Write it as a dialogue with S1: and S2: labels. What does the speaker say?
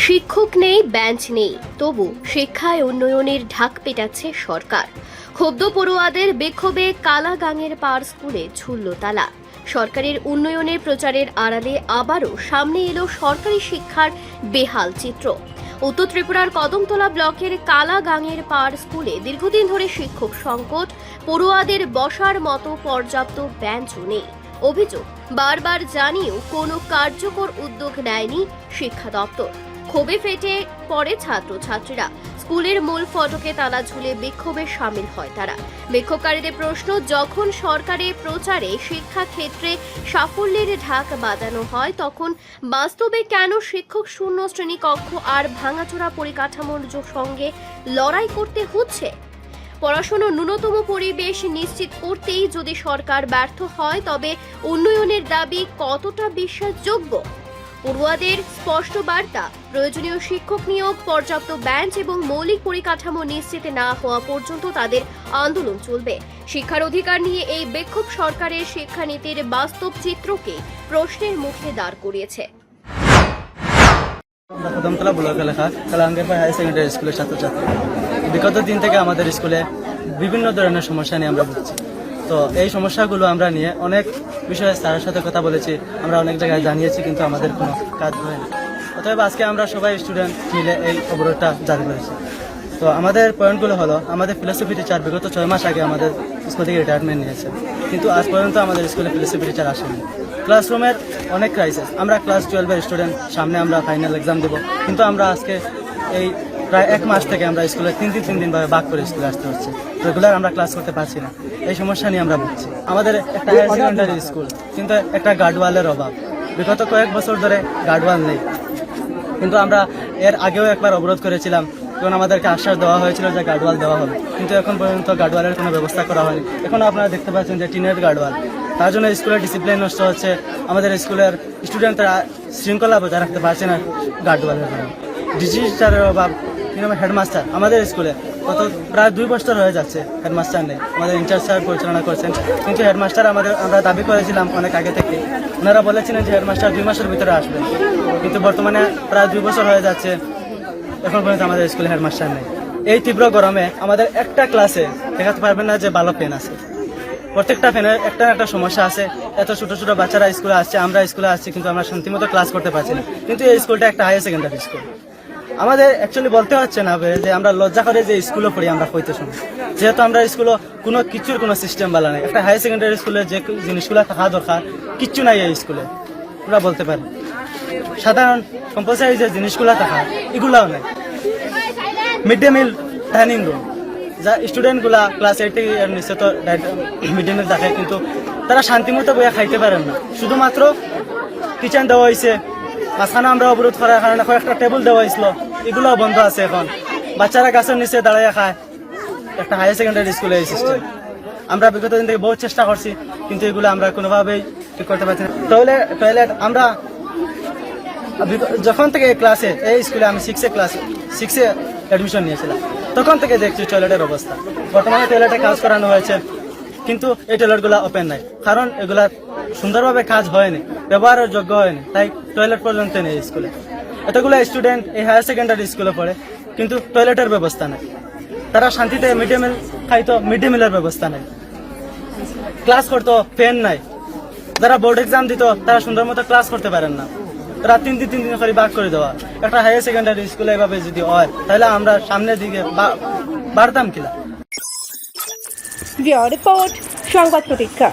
S1: শিক্ষক নেই, বেঞ্চ নেই, তবু শিক্ষায় উন্নয়নের ঢাক পেটাচ্ছে সরকার। ক্ষুব্ধ পড়ুয়াদের বিক্ষোভে কালাগাঙের পাড় স্কুলে ঝুলল তালা। সরকারের উন্নয়নের প্রচারের আড়ালে আবারও সামনে এলো সরকারি শিক্ষার বেহাল চিত্র। উত্তর ত্রিপুরার কদমতলা ব্লকের কালাগাঙের পাড় স্কুলে দীর্ঘদিন ধরে শিক্ষক সংকট, পড়ুয়াদের বসার মতো পর্যাপ্ত বেঞ্চও নেই। অভিযোগ বারবার জানিয়েও কোনো কার্যকর উদ্যোগ নেয়নি শিক্ষা দপ্তর। ক্ষোভে ফেটে পড়ে ছাত্রছাত্রীরা। স্কুলের মূল ফটকে তালা ঝুলে বিক্ষোভে সামিল হয় তারা। বিক্ষোভকারীদের প্রশ্ন, যখন সরকারের প্রচারে শিক্ষা ক্ষেত্রে সাফল্যের ঢাক বাজানো হয়, তখন বাস্তবে কেন শিক্ষক শূন্য শ্রেণীকক্ষ আর ভাঙাচোরা পরিকাঠামোর সঙ্গে লড়াই করতে হচ্ছে? পড়াশোনার ন্যূনতম পরিবেশ নিশ্চিত করতেই যদি সরকার ব্যর্থ হয়, তবে উন্নয়নের দাবি কতটা বিশ্বাসযোগ্য? পড়ুয়াদের স্পষ্ট বার্তা, প্রয়োজনীয় শিক্ষক নিয়োগ, পর্যাপ্ত বেঞ্চ এবং মৌলিক পরিকাঠামো নিশ্চিত না হওয়া পর্যন্ত তাদের আন্দোলন চলবে। শিক্ষার অধিকার নিয়ে এই বিক্ষোভ সরকারের শিক্ষানীতির বাস্তব চিত্রকে প্রশ্নের মুখে দাঁড় করিয়েছে।
S2: কদমতলা ব্লক এলাকা কালাগাঙের পাড় হায়ার সেকেন্ডারি স্কুলের ছাত্রছাত্রী বিগত দিন থেকে আমাদের স্কুলে বিভিন্ন ধরনের সমস্যা নিয়ে আমরা ভুগছি। তো এই সমস্যাগুলো আমরা নিয়ে অনেক বিষয়ে স্যারের সাথে কথা বলেছি, আমরা অনেক জায়গায় জানিয়েছি, কিন্তু আমাদের কোনো কাজ হয়নি। অতএব আজকে আমরা সবাই স্টুডেন্ট মিলে এই অবরোধটা জারি করেছি। তো আমাদের পয়েন্টগুলো হলো, আমাদের ফিলোসফি টিচার বিগত 6 মাস আগে আমাদের স্কুল থেকে রিটায়ারমেন্ট নিয়েছে, কিন্তু আজ পর্যন্ত আমাদের স্কুলে ফিলোসফি টিচার আসেনি। ক্লাসরুমের অনেক ক্রাইসিস। আমরা ক্লাস 12-এর স্টুডেন্ট, সামনে আমরা ফাইনাল এক্সাম দেবো, কিন্তু আমরা আজকে এই প্রায় 1 মাস থেকে আমরা স্কুলে 3 দিন ভাবে ভাগ করে স্কুলে আসতে হচ্ছে। রেগুলার আমরা ক্লাস করতে পারছি না। এই সমস্যা নিয়ে আমরা ভুগছি। আমাদের একটা হায়ার সেকেন্ডারি স্কুল, কিন্তু একটা গার্ডওয়ালের অভাব। বিগত কয়েক বছর ধরে গার্ডওয়াল নেই, কিন্তু আমরা এর আগেও একবার অবরোধ করেছিলাম, যখন আমাদেরকে আশ্বাস দেওয়া হয়েছিল যে গার্ডওয়াল দেওয়া হবে, কিন্তু এখন পর্যন্ত গার্ডওয়ালের কোনো ব্যবস্থা করা হয়নি। এখন আপনারা দেখতে পাচ্ছেন যে টিনের গার্ডওয়াল, তার জন্য স্কুলের ডিসিপ্লিন নষ্ট হচ্ছে। আমাদের স্কুলের স্টুডেন্টরা শৃঙ্খলা বজায় রাখতে পারছে না গার্ডওয়ালের কারণে। ডিজিটালের অভাব। হেডমাস্টার আমাদের স্কুলে গত প্রায় 2 বছর হয়ে যাচ্ছে হেডমাস্টার নেই। আমাদের ইনচার্জ স্যার পরিচালনা করছেন, কিন্তু হেডমাস্টার আমরা দাবি করেছিলাম অনেক আগে থেকে। ওনারা বলেছিলেন যে হেডমাস্টার 2 মাসের ভিতরে আসবেন, কিন্তু বর্তমানে প্রায় 2 বছর হয়ে যাচ্ছে, এখন পর্যন্ত আমাদের স্কুলে হেডমাস্টার নেই। এই তীব্র গরমে আমাদের একটা ক্লাসে দেখাতে পারবেন না যে ভালো ফ্যান আছে। প্রত্যেকটা ফ্যানের একটা একটা সমস্যা আছে। এত ছোট ছোট বাচ্চারা স্কুলে আসছে, আমরা স্কুলে আসছি, কিন্তু আমরা শান্তিমতো ক্লাস করতে পারছি না। কিন্তু এই স্কুলটা একটা হায়ার সেকেন্ডারি স্কুল। আমাদের অ্যাকচুয়ালি বলতে হচ্ছে না যে আমরা লজ্জা করে যে স্কুলে পড়ি আমরা হইতে শুনি, যেহেতু আমরা স্কুলে কোনো কিছুর কোনো সিস্টেম বলা নাই। একটা হায়ার সেকেন্ডারি স্কুলে যে জিনিসগুলো থাকা দরকার কিচ্ছু নাই এই স্কুলে, আমরা বলতে পারি। সাধারণ কম্পালসারি যে জিনিসগুলো থাকা এগুলাও নেই। Mid day meal, dining room, যা স্টুডেন্টগুলা ক্লাস 8 থেকে নিচে তো মিড ডে মিল থাকে, কিন্তু তারা শান্তিমতো বইয়া খাইতে পারেন না। শুধুমাত্র কিচেন দেওয়া হয়েছে, মাঝখানে আমরা অবরোধ করার কারণে একটা টেবিল দেওয়া হয়েছিল, এগুলোও বন্ধ আছে এখন। বাচ্চারা গাছের নিচে দাঁড়াইয়া খায়। একটা হায়ার সেকেন্ডারি স্কুলে এই সিস্টেম। আমরা বিগত দিন থেকে বহু চেষ্টা করছি, কিন্তু এগুলো আমরা কোনোভাবেই ঠিক করতে পারছি না। টয়লেট আমরা যখন থেকে ক্লাসে এই স্কুলে আমি 6-এ অ্যাডমিশন নিয়েছিলাম, তখন থেকে দেখছি টয়লেটের অবস্থা। বর্তমানে টয়লেটে কাজ করানো হয়েছে, কিন্তু এই টয়লেটগুলো ওপেন নাই, কারণ এগুলা সুন্দরভাবে কাজ হয়নি, ব্যবহারের যোগ্য হয়নি, তাই টয়লেট পর্যন্ত নেই স্কুলে। এতগুলো স্টুডেন্ট এই হায়ার সেকেন্ডারি স্কুলে পড়ে, কিন্তু টয়লেটের ব্যবস্থা নেই। তারা শান্তিতে মিড ডে মিল খাইতো, মিড ডে মিলের ব্যবস্থা নেই। ক্লাস করতো, ফ্যান নাই। যারা বোর্ড এক্সাম দিত তারা সুন্দর মতো ক্লাস করতে পারেন না। তারা 3 দিন করে ভাগ করে দেওয়া। একটা হায়ার সেকেন্ডারি স্কুলে এভাবে যদি হয়, তাহলে আমরা সামনের দিকে বাড়তাম কিনা।
S3: রিপোর্ট সংবাদ প্রতীক্ষা।